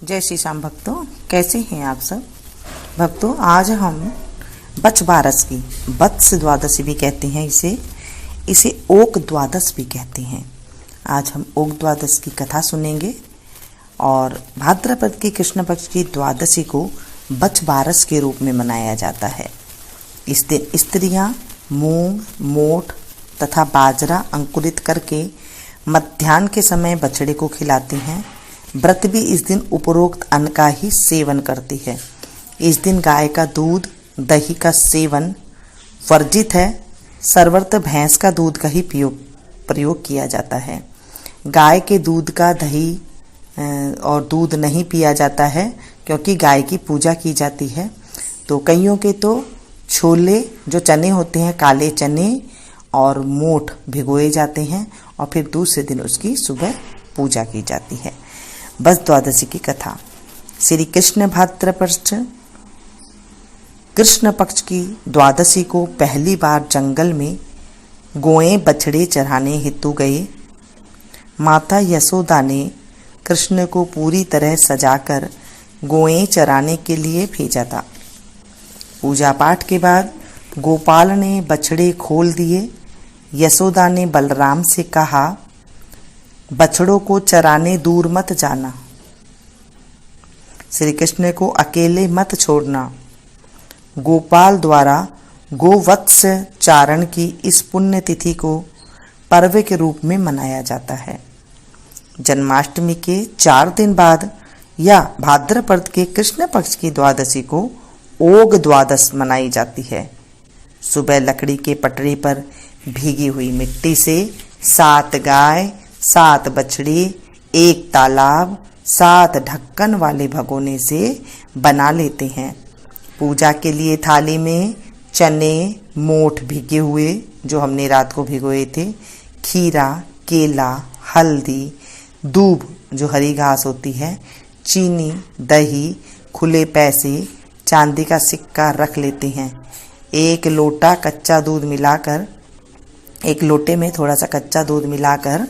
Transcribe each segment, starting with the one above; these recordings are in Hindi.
जय श्री श्याम भक्तों, कैसे हैं आप सब भक्तों। आज हम बच बारस की, वत्स द्वादशी भी कहते हैं इसे ओक द्वादश भी कहते हैं। आज हम ओक द्वादश की कथा सुनेंगे और भाद्रपद की कृष्ण पक्ष की द्वादशी को बच बारस के रूप में मनाया जाता है। इस दिन स्त्रियां मूंग, मोठ तथा बाजरा अंकुरित करके मध्याह्न के समय बछड़े को खिलाती हैं। व्रत भी इस दिन उपरोक्त अन्न का ही सेवन करती है। इस दिन गाय का दूध, दही का सेवन वर्जित है। सर्वत्र भैंस का दूध का ही प्रयोग किया जाता है। गाय के दूध का दही और दूध नहीं पिया जाता है क्योंकि गाय की पूजा की जाती है। तो कईयों के तो छोले जो चने होते हैं, काले चने और मोठ भिगोए जाते हैं और फिर दूसरे दिन उसकी सुबह पूजा की जाती है। बस द्वादशी की कथा। श्री कृष्ण भाद्रपद कृष्ण पक्ष की द्वादशी को पहली बार जंगल में गोएं बछड़े चराने हेतु गए। माता यशोदा ने कृष्ण को पूरी तरह सजाकर गोएं चराने के लिए भेजा था। पूजा पाठ के बाद गोपाल ने बछड़े खोल दिए। यशोदा ने बलराम से कहा, बछड़ों को चराने दूर मत जाना, श्री कृष्ण को अकेले मत छोड़ना। गोपाल द्वारा गोवत्स चारण की इस पुण्य तिथि को पर्व के रूप में मनाया जाता है। जन्माष्टमी के 4 दिन बाद या भाद्रपद के कृष्ण पक्ष की द्वादशी को ओग द्वादश मनाई जाती है। सुबह लकड़ी के पटरे पर भीगी हुई मिट्टी से 7 गाय, 7 बछड़े, 1 तालाब, 7 ढक्कन वाले भगोने से बना लेते हैं। पूजा के लिए थाली में चने, मोठ भीगे हुए जो हमने रात को भिगोए थे, खीरा, केला, हल्दी, दूब जो हरी घास होती है, चीनी, दही, खुले पैसे, चांदी का सिक्का रख लेते हैं। 1 लोटा कच्चा दूध मिलाकर, 1 लोटे में थोड़ा सा कच्चा दूध मिलाकर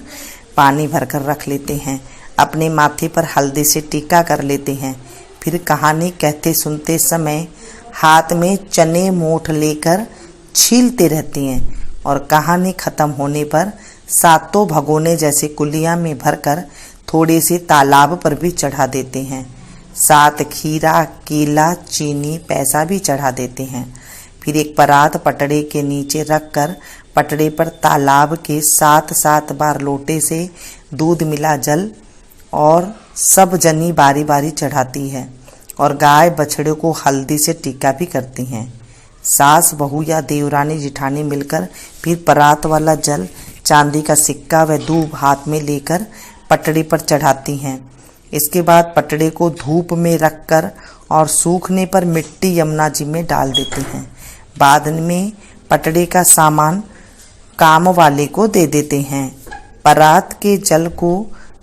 पानी भरकर रख लेते हैं। अपने माथे पर हल्दी से टीका कर लेते हैं। फिर कहानी कहते सुनते समय हाथ में चने मोठ लेकर छीलते रहते हैं और कहानी खत्म होने पर 7 भगोने जैसे कुलिया में भरकर थोड़े से तालाब पर भी चढ़ा देते हैं। 7 खीरा, केला, चीनी, पैसा भी चढ़ा देते हैं। फिर एक परात पटड़े के नीचे रखकर पटड़े पर तालाब के 7 बार लोटे से दूध मिला जल और सब जनी बारी बारी चढ़ाती है और गाय बछड़े को हल्दी से टीका भी करती हैं। सास, बहू या देवरानी जिठानी मिलकर फिर परात वाला जल, चांदी का सिक्का व दूब हाथ में लेकर पटड़े पर चढ़ाती हैं। इसके बाद पटड़े को धूप में रखकर और सूखने पर मिट्टी यमुना जी में डाल देते हैं। बाद में पटड़े का सामान काम वाले को दे देते हैं। परात के जल को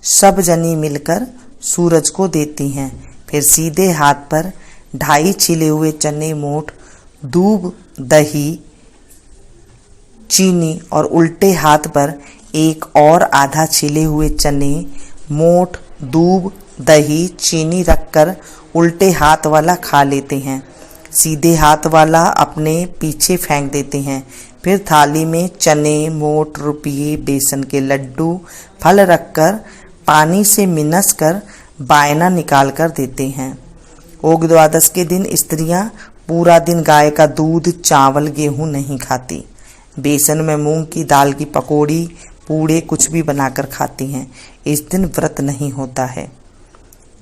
सब जनी मिलकर सूरज को देती हैं। फिर सीधे हाथ पर 2.5 छिले हुए चने मोठ, दूब, दही, चीनी और उल्टे हाथ पर 1 और आधा छिले हुए चने, मोठ, दूब, दही, चीनी रखकर उल्टे हाथ वाला खा लेते हैं। सीधे हाथ वाला अपने पीछे फेंक देते हैं। फिर थाली में चने, मोठ, रुपये, बेसन के लड्डू, फल रखकर पानी से मिनस कर बायना निकाल कर देते हैं। ओग द्वादश के दिन स्त्रियां पूरा दिन गाय का दूध, चावल, गेहूं नहीं खाती। बेसन में मूंग की दाल की पकौड़ी, पूड़े कुछ भी बनाकर खाती हैं। इस दिन व्रत नहीं होता है।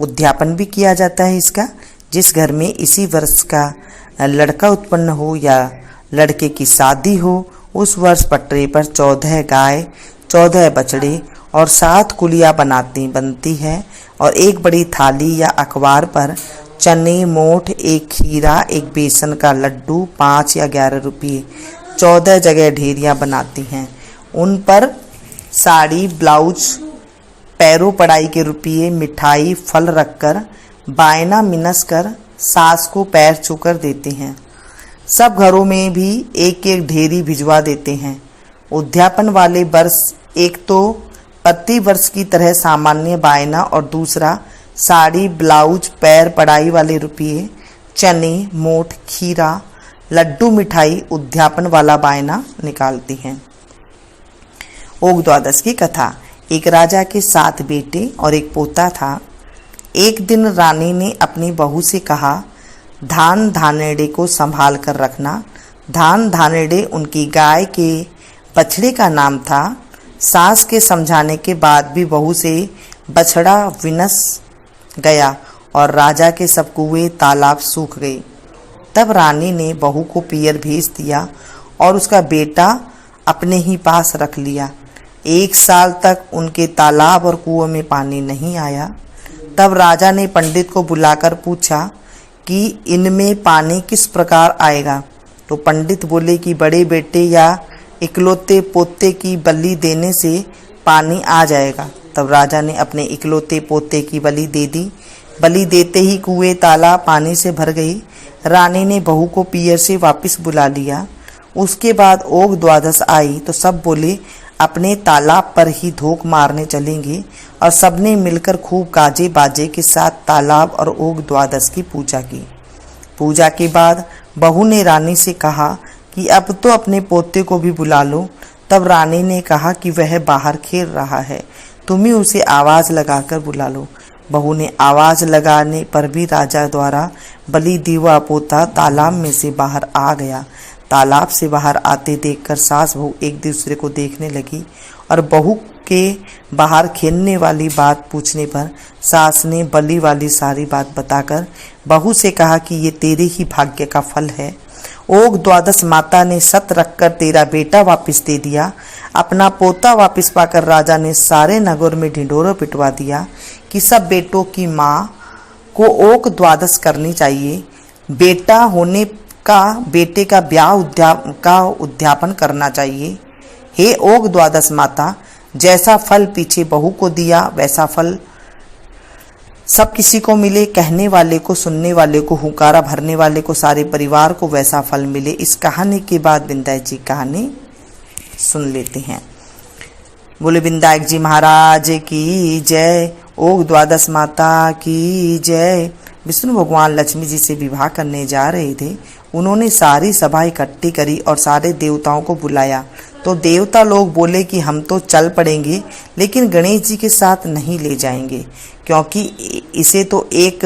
उद्यापन भी किया जाता है इसका। जिस घर में इसी वर्ष का लड़का उत्पन्न हो या लड़के की शादी हो, उस वर्ष पटरे पर 14 गाय, 14 बछड़े और 7 कुलिया बनती है और एक बड़ी थाली या अखबार पर चने, मोठ, 1 खीरा, 1 बेसन का लड्डू, 5 या 11 रुपये, 14 जगह ढेरियाँ बनाती हैं। उन पर साड़ी, ब्लाउज, पैरों पढ़ाई के रुपये, मिठाई, फल रखकर बायना मिनस कर सास को पैर छूकर देते हैं। सब घरों में भी 1-1 ढेरी भिजवा देते हैं। उद्यापन वाले वर्ष एक तो प्रति वर्ष की तरह सामान्य बायना और दूसरा साड़ी, ब्लाउज, पैर पढ़ाई वाले रुपये, चने, मोठ, खीरा, लड्डू, मिठाई, उद्यापन वाला बायना निकालती हैं। ओग द्वादश की कथा। एक राजा के 7 बेटे और एक पोता था। एक दिन रानी ने अपनी बहू से कहा, धान धानेड़े को संभाल कर रखना। धान धानेड़े उनकी गाय के बछड़े का नाम था। सास के समझाने के बाद भी बहू से बछड़ा विनस गया और राजा के सब कुएं तालाब सूख गए। तब रानी ने बहू को पियर भेज दिया और उसका बेटा अपने ही पास रख लिया। 1 साल तक उनके तालाब और कुओं में पानी नहीं आया। तब राजा ने पंडित को बुलाकर पूछा कि इनमें पानी किस प्रकार आएगा। तो पंडित बोले कि बड़े बेटे या इकलौते पोते की बलि देने से पानी आ जाएगा। तब राजा ने अपने इकलौते पोते की बलि दे दी। बलि देते ही कुएं तालाब पानी से भर गई। रानी ने बहू को पियर से वापस बुला लिया। उसके बाद ओग द्वादश आई तो सब बोले अपने तालाब पर ही धोख मारने चलेंगे और सबने मिलकर खूब गाजे बाजे के साथ तालाब और ओग द्वादश की पूजा की। पूजा के बाद बहू ने रानी से कहा कि अब तो अपने पोते को भी बुला लो। तब रानी ने कहा कि वह बाहर खेल रहा है, तुम ही उसे आवाज़ लगाकर बुला लो। बहू ने आवाज़ लगाने पर भी राजा द्वारा बलि दिया पोता तालाब में से बाहर आ गया। तालाब से बाहर आते देखकर सास बहू एक दूसरे को देखने लगी और बहू के बाहर खेलने वाली बात पूछने पर सास ने बलि वाली सारी बात बताकर बहू से कहा कि ये तेरे ही भाग्य का फल है। ओग द्वादश माता ने सत रखकर तेरा बेटा वापस दे दिया। अपना पोता वापस पाकर राजा ने सारे नगर में ढिंढोरा पिटवा दिया कि सब बेटों की माँ को ओग द्वादश करनी चाहिए। बेटा होने का बेटे का ब्याह उद्यापन करना चाहिए। हे ओग द्वादश माता, जैसा फल पीछे बहू को दिया वैसा फल सब किसी को मिले। कहने वाले को, सुनने वाले को, हुंकारा भरने वाले को, सारे परिवार को वैसा फल मिले। इस कहानी के बाद बिंदायक जी कहानी सुन लेते हैं। बोले बिंदायक जी महाराज की जय। ओग द्वादश माता की जय। विष्णु भगवान लक्ष्मी जी से विवाह करने जा रहे थे। उन्होंने सारी सभा इकट्ठी करी और सारे देवताओं को बुलाया। तो देवता लोग बोले कि हम तो चल पड़ेंगे लेकिन गणेश जी के साथ नहीं ले जाएंगे, क्योंकि इसे तो एक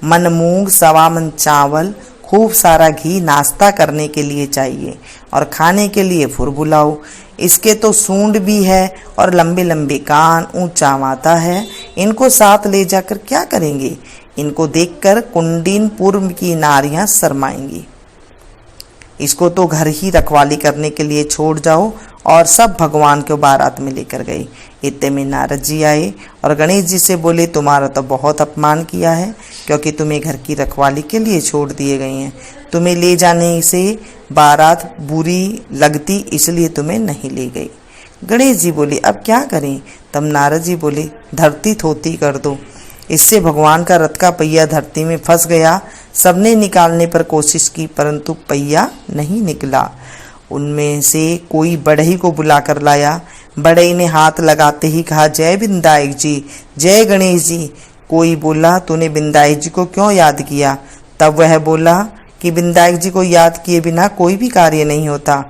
मन मूंग, 1.25 मन चावल, खूब सारा घी नाश्ता करने के लिए चाहिए और खाने के लिए फुर बुलाओ। इसके तो सूंड भी है और लंबे लंबे कान, ऊंचा माथा है। इनको साथ ले जाकर क्या करेंगे? इनको देखकर कुंडीनपुर की नारियां शर्माएंगी। इसको तो घर ही रखवाली करने के लिए छोड़ जाओ। और सब भगवान को बारात में लेकर गए। इतने में नारद जी आए और गणेश जी से बोले तुम्हारा तो बहुत अपमान किया है, क्योंकि तुम्हें घर की रखवाली के लिए छोड़ दिए गए हैं। तुम्हें ले जाने से बारात बुरी लगती, इसलिए तुम्हें नहीं ले गई। गणेश जी बोले अब क्या करें? तब नारद जी बोले धरती थोती कर दो। इससे भगवान का रथ का पहिया धरती में फंस गया। सबने निकालने पर कोशिश की परंतु पहिया नहीं निकला। उनमें से कोई बढ़ई को बुलाकर लाया। बढ़ई ने हाथ लगाते ही कहा जय बिंदायक जी, जय गणेश जी। कोई बोला तूने बिंदायक जी को क्यों याद किया? तब वह बोला कि बिंदायक जी को याद किए बिना कोई भी कार्य नहीं होता।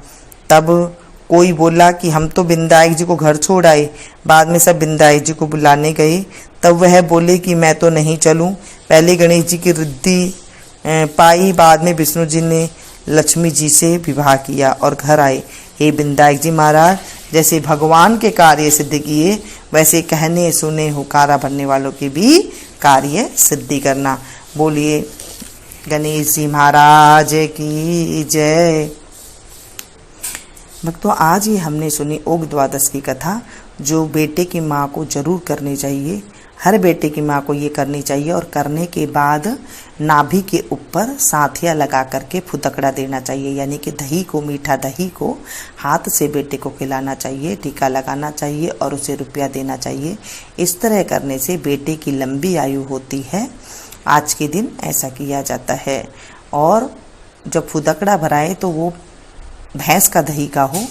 तब कोई बोला कि हम तो बिंदायक जी को घर छोड़ आए। बाद में सब बिंदायक जी को बुलाने गए। तब वह बोले कि मैं तो नहीं चलूं। पहले गणेश जी की रिद्धि पाई, बाद में विष्णु जी ने लक्ष्मी जी से विवाह किया और घर आए। हे बिंदायक जी महाराज, जैसे भगवान के कार्य सिद्ध किए वैसे कहने सुने हुकारा भरने वालों के भी कार्य सिद्धि करना। बोलिए गणेश जी महाराज की जय। भक्तों, आज ही हमने सुनी ओग द्वादश की कथा, जो बेटे की माँ को जरूर करनी चाहिए। हर बेटे की माँ को ये करनी चाहिए और करने के बाद नाभि के ऊपर साथिया लगा करके फुदकड़ा देना चाहिए, यानी कि दही को, मीठा दही को हाथ से बेटे को खिलाना चाहिए, टीका लगाना चाहिए और उसे रुपया देना चाहिए। इस तरह करने से बेटे की लंबी आयु होती है। आज के दिन ऐसा किया जाता है। और जब फुदकड़ा भराए तो वो भैंस का दही का हो,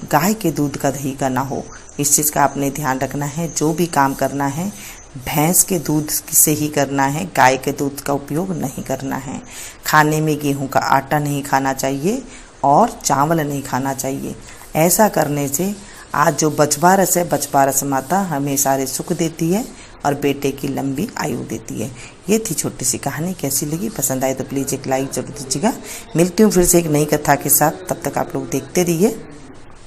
गाय के दूध का दही का ना हो। इस चीज़ का आपने ध्यान रखना है। जो भी काम करना है भैंस के दूध से ही करना है, गाय के दूध का उपयोग नहीं करना है। खाने में गेहूं का आटा नहीं खाना चाहिए और चावल नहीं खाना चाहिए। ऐसा करने से आज जो बछबारस है, बछबारस माता हमें सारे सुख देती है और बेटे की लंबी आयु देती है। ये थी छोटी सी कहानी। कैसी लगी? पसंद आए तो प्लीज़ एक लाइक जरूर दीजिएगा। मिलती हूँ फिर से एक नई कथा के साथ। तब तक आप लोग देखते रहिए।